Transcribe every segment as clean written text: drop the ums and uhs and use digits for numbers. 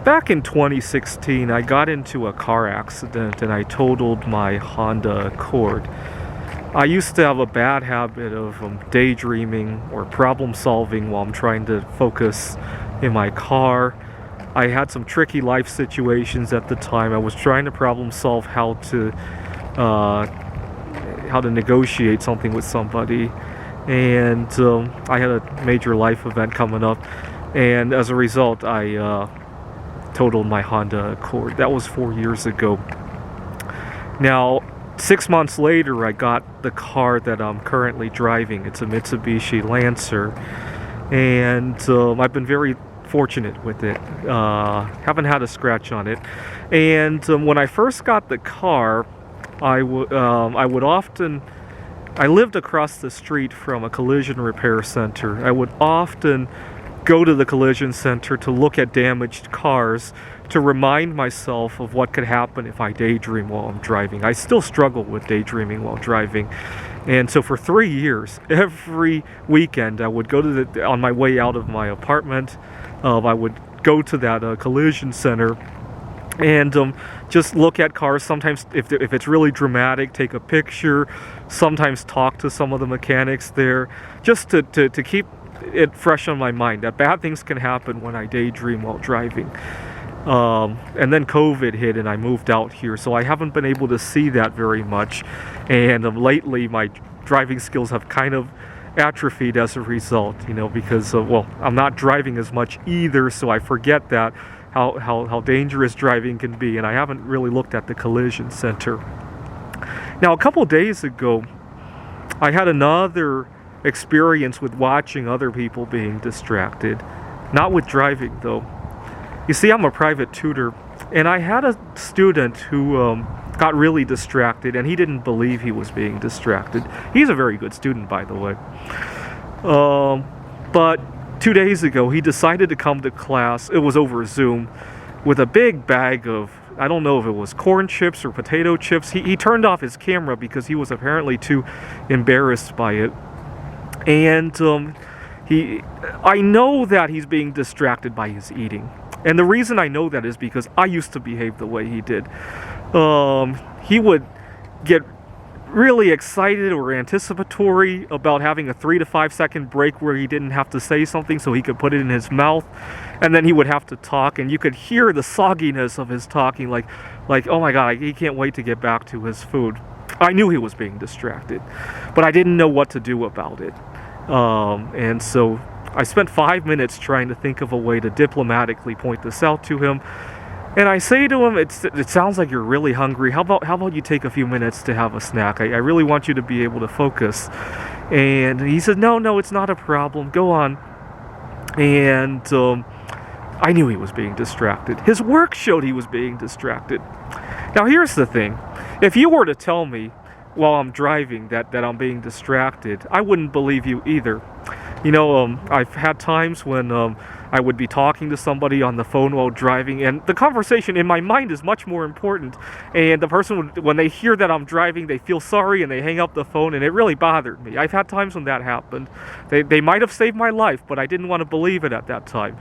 Back in 2016, I got into a car accident and I totaled my Honda Accord. I used to have a bad habit of daydreaming or problem solving while I'm trying to focus in my car. I had some tricky life situations at the time. I was trying to problem solve how to negotiate something with somebody, and I had a major life event coming up, and as a result I totaled my Honda Accord. That was 4 years ago. Now 6 months later I got the car that I'm currently driving. It's a Mitsubishi Lancer, and I've been very fortunate with it. Haven't had a scratch on it. And when I first got the car, I lived across the street from a collision repair center. I would often go to the collision center to look at damaged cars to remind myself of what could happen if I daydream while I'm driving. I still struggle with daydreaming while driving. And so for 3 years, every weekend I would go to on my way out of my apartment, I would go to that collision center and just look at cars. Sometimes if it's really dramatic, take a picture, sometimes talk to some of the mechanics there, just to keep it fresh on my mind that bad things can happen when I daydream while driving. And then COVID hit and I moved out here, so I haven't been able to see that very much, and lately my driving skills have kind of atrophied as a result, because well, I'm not driving as much either, so I forget that how dangerous driving can be, and I haven't really looked at the collision center. Now a couple days ago I had another experience with watching other people being distracted. Not with driving though. You see, I'm a private tutor, and I had a student who got really distracted, and he didn't believe he was being distracted. He's a very good student, by the way. But 2 days ago, he decided to come to class. It was over Zoom, with a big bag of, I don't know if it was corn chips or potato chips. He turned off his camera because he was apparently too embarrassed by it. And I know that he's being distracted by his eating. And the reason I know that is because I used to behave the way he did. He would get really excited or anticipatory about having a 3 to 5 second break where he didn't have to say something so he could put it in his mouth, and then he would have to talk, and you could hear the sogginess of his talking, like oh my god, he can't wait to get back to his food. I knew he was being distracted, but I didn't know what to do about it. And so I spent 5 minutes trying to think of a way to diplomatically point this out to him. And I say to him, it sounds like you're really hungry. How about you take a few minutes to have a snack? I really want you to be able to focus. And he said, no, it's not a problem. Go on. And I knew he was being distracted. His work showed he was being distracted. Now here's the thing. If you were to tell me while I'm driving that I'm being distracted, I wouldn't believe you either. I've had times when I would be talking to somebody on the phone while driving, and the conversation in my mind is much more important, and the person when they hear that I'm driving, they feel sorry and they hang up the phone, and it really bothered me. I've had times when that happened. They might have saved my life, but I didn't want to believe it at that time.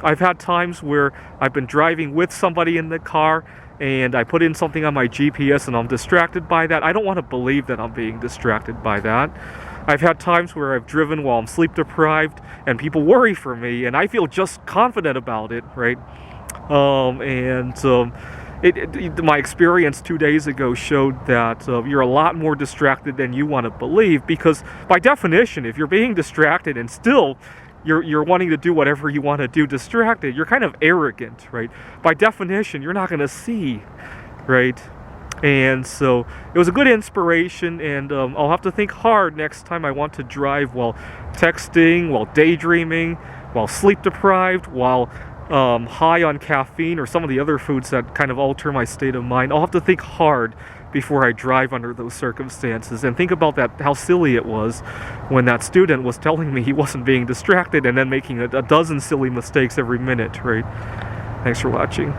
I've had times where I've been driving with somebody in the car, and I put in something on my GPS and I'm distracted by that. I don't want to believe that I'm being distracted by that. I've had times where I've driven while I'm sleep deprived and people worry for me, and I feel just confident about it, right? My experience 2 days ago showed that you're a lot more distracted than you want to believe, because by definition, if you're being distracted and still you're wanting to do whatever you want to do distracted, you're kind of arrogant, right? By definition, you're not going to see, right? And so it was a good inspiration, and I'll have to think hard next time I want to drive while texting, while daydreaming, while sleep deprived, while high on caffeine or some of the other foods that kind of alter my state of mind. I'll have to think hard before I drive under those circumstances, and think about that, how silly it was when that student was telling me he wasn't being distracted and then making a dozen silly mistakes every minute, right? Thanks for watching.